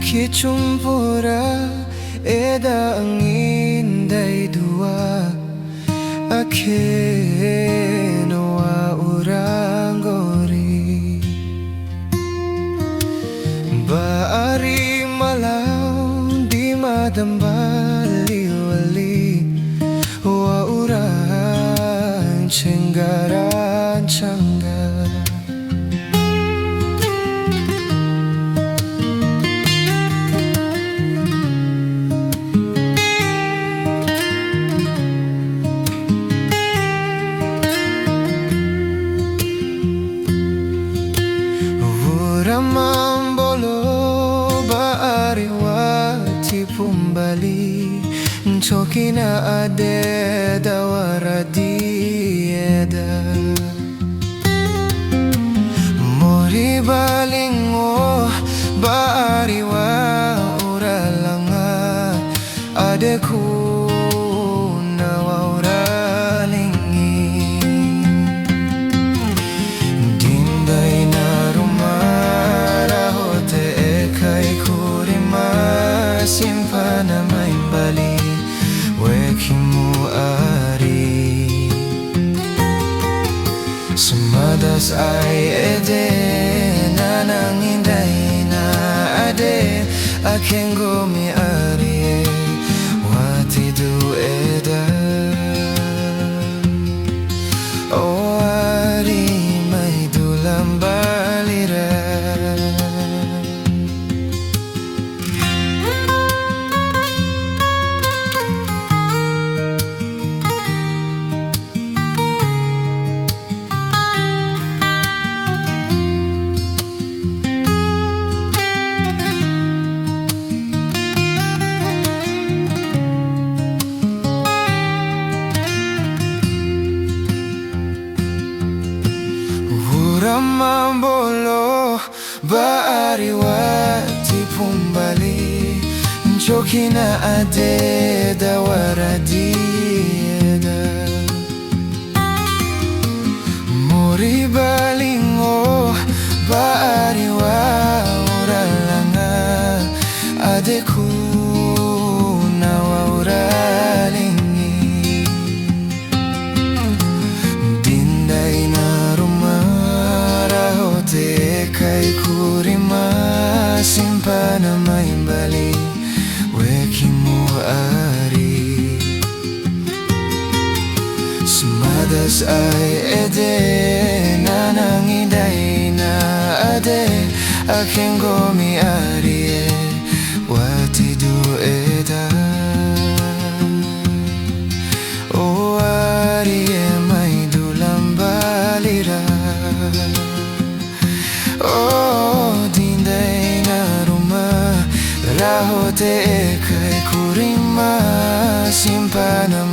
Kichumpura eda angin day dua akenoa urangori baari malaw di madambali wali wa urang Tenggara cangga Mambolo baari wati pumbali Chokina ade Dawara Di Eda Mori balingo baari wa uralanga adeku simpan main bali wekimu ari semadas ai ede nanang indai na ade akengo mi ari wati du eda o ari mai dulam balira Mambolo baari wati pumbali Chokina ade Dawara Di Eda Mori balingo baari wa uralanga adeku nawa uralingi dindai na kai kurima simpana main bali wekimu ari semadas ai ede nanang indai na ade akengo mi ari wati du eda o ari mai dulam balira Oh, dindai na rumah rahote kai kurima simpana